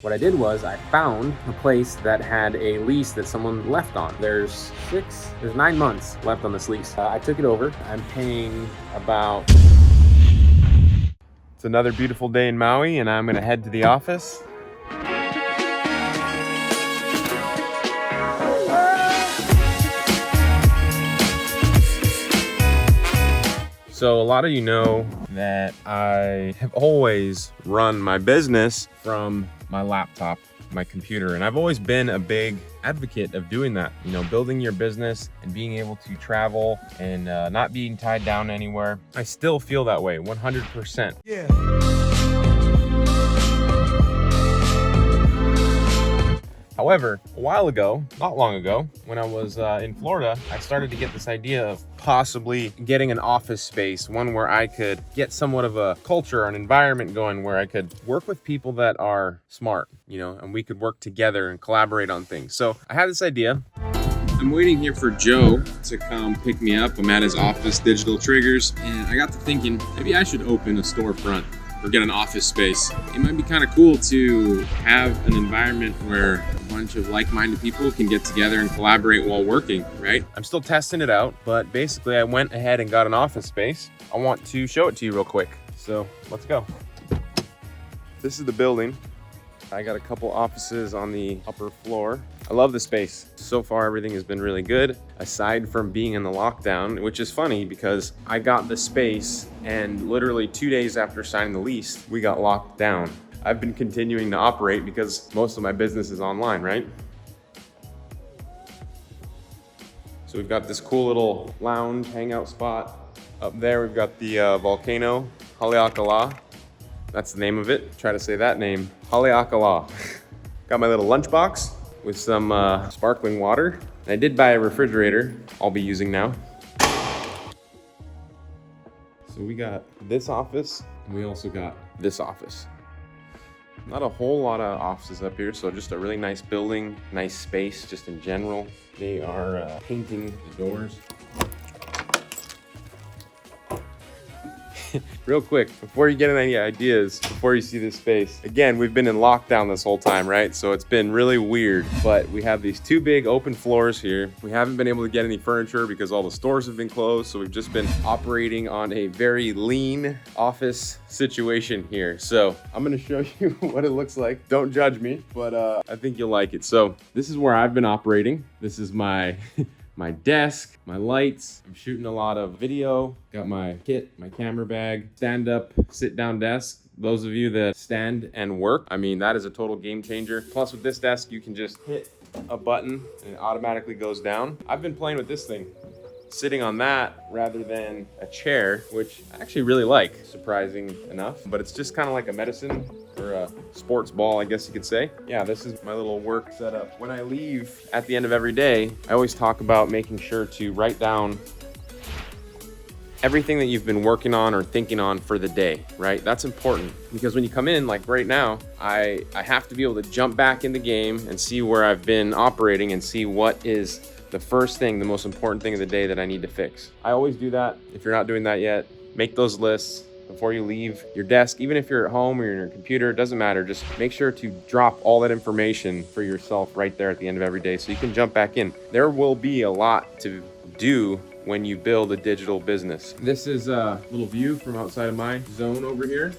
What I did was I found a place that had a lease that someone left on. There's 9 months left on this lease. I took it over. I'm paying about... It's another beautiful day in Maui, and I'm gonna head to the office. So a lot of you know that I have always run my business from my laptop, my computer, and I've always been a big advocate of doing that. You know, building your business and being able to travel and not being tied down anywhere. I still feel that way, 100%. Yeah. However, a while ago, not long ago, when I was in Florida, I started to get this idea of possibly getting an office space, one where I could get somewhat of a culture, an environment going where I could work with people that are smart, you know, and we could work together and collaborate on things. So I had this idea. I'm waiting here for Joe to come pick me up. I'm at his office, Digital Triggers, and I got to thinking, maybe I should open a storefront or get an office space. It might be kind of cool to have an environment where a bunch of like-minded people can get together and collaborate while working, right? I'm still testing it out, but basically I went ahead and got an office space. I want to show it to you real quick. So let's go. This is the building. I got a couple offices on the upper floor. I love the space. So far, everything has been really good, aside from being in the lockdown, which is funny because I got the space and literally 2 days after signing the lease, we got locked down. I've been continuing to operate because most of my business is online, right? So we've got this cool little lounge hangout spot. Up there, we've got the volcano, Haleakala. That's the name of it. Try to say that name, Haleakala. Got my little lunchbox with some sparkling water. And I did buy a refrigerator I'll be using now. So we got this office, and we also got this office. Not a whole lot of offices up here, so just a really nice building, nice space just in general. They are painting the doors. Real quick, before you get any ideas, before you see this space, again, we've been in lockdown this whole time, right? So it's been really weird, but we have these two big open floors here. We haven't been able to get any furniture because all the stores have been closed. So we've just been operating on a very lean office situation here. So I'm gonna show you what it looks like. Don't judge me, but I think you'll like it. So this is where I've been operating. This is my my desk, my lights. I'm shooting a lot of video. Got my kit, my camera bag, stand up, sit down desk. Those of you that stand and work, I mean, that is a total game changer. Plus with this desk, you can just hit a button and it automatically goes down. I've been playing with this thing, sitting on that rather than a chair, which I actually really like, surprising enough. But it's just kind of like a medicine or a sports ball, I guess you could say. Yeah, this is my little work setup. When I leave at the end of every day, I always talk about making sure to write down everything that you've been working on or thinking on for the day, right? That's important because when you come in, like right now, I have to be able to jump back in the game and see where I've been operating and see what is the first thing, the most important thing of the day that I need to fix. I always do that. If you're not doing that yet, make those lists before you leave your desk. Even if you're at home or you're on your computer, it doesn't matter. Just make sure to drop all that information for yourself right there at the end of every day so you can jump back in. There will be a lot to do when you build a digital business. This is a little view from outside of my zone over here.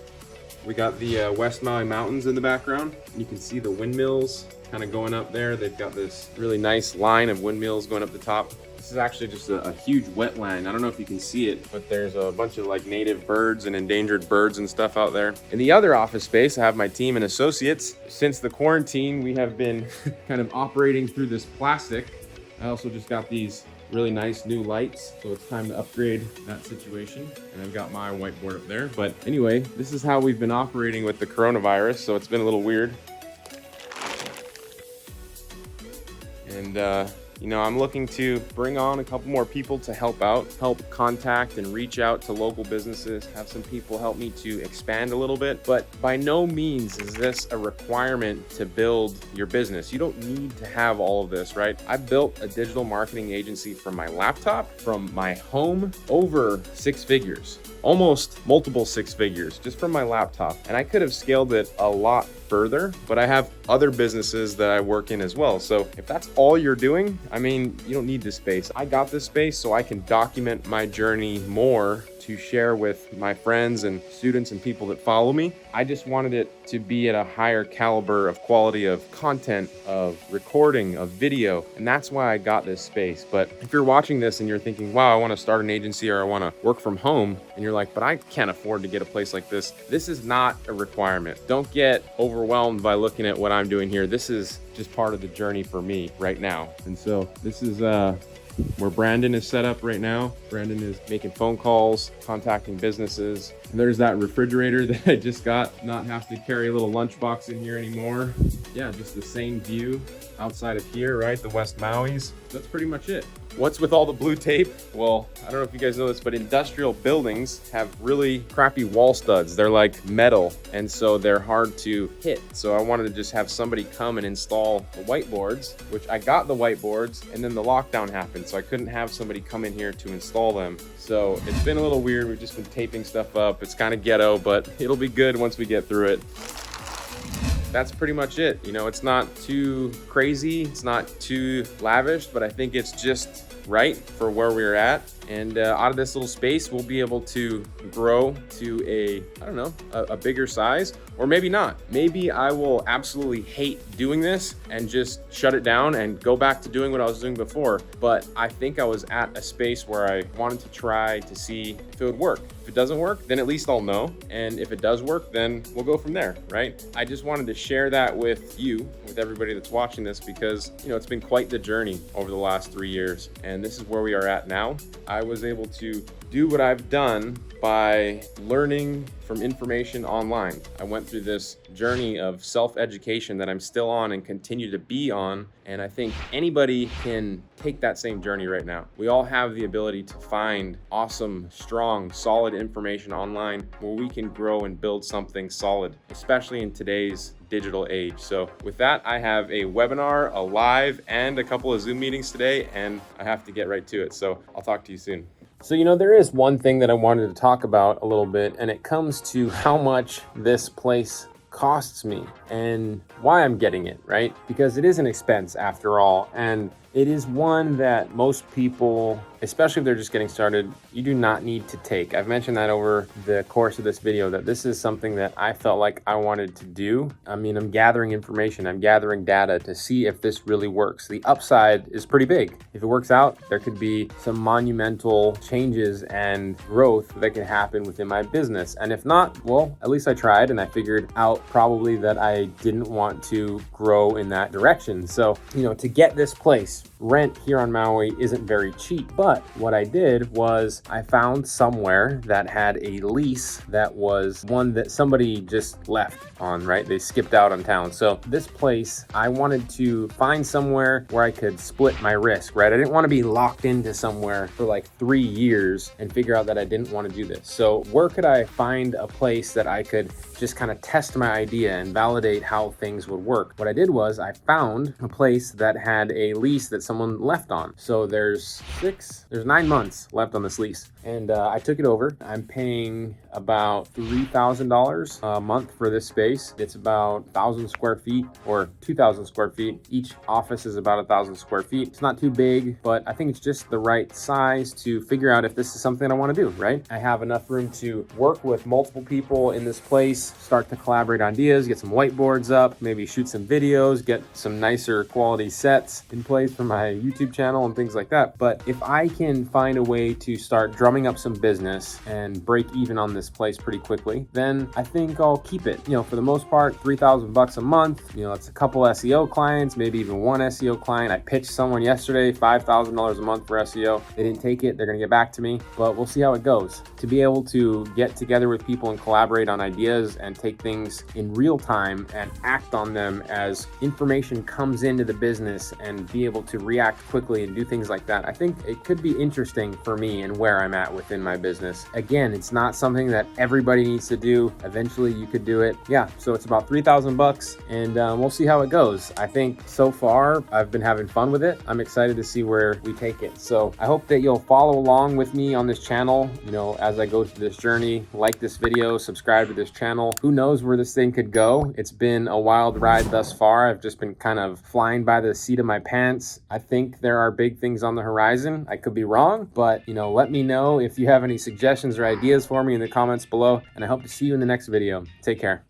We got the West Maui Mountains in the background. You can see the windmills kind of going up there. They've got this really nice line of windmills going up the top. This is actually just a huge wetland. I don't know if you can see it, but there's a bunch of like native birds and endangered birds and stuff out there. In the other office space, I have my team and associates. Since the quarantine, we have been kind of operating through this plastic. I also just got these really nice new lights, so it's time to upgrade that situation. And I've got my whiteboard up there. But anyway, this is how we've been operating with the coronavirus, so it's been a little weird. And you know, I'm looking to bring on a couple more people to help out, help contact and reach out to local businesses, have some people help me to expand a little bit. But by no means is this a requirement to build your business. You don't need to have all of this, right? I built a digital marketing agency from my laptop, from my home, over 6 figures. almost multiple six figures just from my laptop. And I could have scaled it a lot further, but I have other businesses that I work in as well. So if that's all you're doing, I mean, you don't need this space. I got this space so I can document my journey more to share with my friends and students and people that follow me. I just wanted it to be at a higher caliber of quality of content, of recording, of video, and that's why I got this space. But if you're watching this and you're thinking, wow, I want to start an agency or I want to work from home, and you're like, but I can't afford to get a place like this, this is not a requirement. Don't get overwhelmed by looking at what I'm doing here. This is just part of the journey for me right now. And so this is where Brandon is set up right now. Brandon is making phone calls, contacting businesses. And there's that refrigerator that I just got. Not have to carry a little lunchbox in here anymore. Yeah, just the same view outside of here, right? The West Maui's. That's pretty much it. What's with all the blue tape? Well, I don't know if you guys know this, but industrial buildings have really crappy wall studs. They're like metal, and so they're hard to hit. So I wanted to just have somebody come and install the whiteboards, which I got the whiteboards, and then the lockdown happened, so I couldn't have somebody come in here to install them. So it's been a little weird. We've just been taping stuff up. It's kind of ghetto, but it'll be good once we get through it. That's pretty much it. You know, it's not too crazy, it's not too lavish, but I think it's just right for where we're at. And out of this little space, we'll be able to grow to a bigger size, or maybe not. Maybe I will absolutely hate doing this and just shut it down and go back to doing what I was doing before. But I think I was at a space where I wanted to try to see if it would work. If it doesn't work, then at least I'll know. And if it does work, then we'll go from there, right? I just wanted to share that with you, with everybody that's watching this, because, you know, it's been quite the journey over the last 3 years. And this is where we are at now. I was able to do what I've done by learning from information online. I went through this journey of self-education that I'm still on and continue to be on. And I think anybody can take that same journey right now. We all have the ability to find awesome, strong, solid information online where we can grow and build something solid, especially in today's digital age. So with that, I have a webinar, a live, and a couple of Zoom meetings today, and I have to get right to it. So I'll talk to you soon. So, you know, there is one thing that I wanted to talk about a little bit, and it comes to how much this place costs me and why I'm getting it, right? Because it is an expense after all, and it is one that most people, especially if they're just getting started, you do not need to take. I've mentioned that over the course of this video, that this is something that I felt like I wanted to do. I mean, I'm gathering information, I'm gathering data to see if this really works. The upside is pretty big. If it works out, there could be some monumental changes and growth that can happen within my business. And if not, well, at least I tried, and I figured out probably that I didn't want to grow in that direction. So, you know, to get this place, rent here on Maui isn't very cheap, but what I did was I found somewhere that had a lease that was one that somebody just left on, right? They skipped out on town. So this place, I wanted to find somewhere where I could split my risk, right? I didn't want to be locked into somewhere for like 3 years and figure out that I didn't want to do this. So where could I find a place that I could just kind of test my idea and validate how things would work? What I did was I found a place that had a lease that someone left on. So there's 9 months left on this lease. And I took it over. I'm paying about $3,000 a month for this space. It's about 1,000 square feet or 2,000 square feet. Each office is about 1,000 square feet. It's not too big, but I think it's just the right size to figure out if this is something I want to do, right? I have enough room to work with multiple people in this place, start to collaborate on ideas, get some whiteboards up, maybe shoot some videos, get some nicer quality sets in place for my YouTube channel and things like that. But if I can find a way to start drumming up some business and break even on this place pretty quickly, then I think I'll keep it. You know, for the most part, $3,000 a month. You know, it's a couple SEO clients, maybe even one SEO client. I pitched someone yesterday, $5,000 a month for SEO. They didn't take it. They're going to get back to me, but we'll see how it goes. To be able to get together with people and collaborate on ideas and take things in real time and act on them as information comes into the business and be able to react quickly and do things like that, I think it could be interesting for me and where I'm at within my business. Again, it's not something that everybody needs to do. Eventually you could do it. Yeah, so it's about 3,000 bucks, and we'll see how it goes. I think so far I've been having fun with it. I'm excited to see where we take it. So I hope that you'll follow along with me on this channel, you know, as I go through this journey. Like this video, subscribe to this channel. Who knows where this thing could go? It's been a wild ride thus far. I've just been kind of flying by the seat of my pants. I think there are big things on the horizon. I could be wrong, but you know, let me know if you have any suggestions or ideas for me in the comments below, and I hope to see you in the next video. Take care.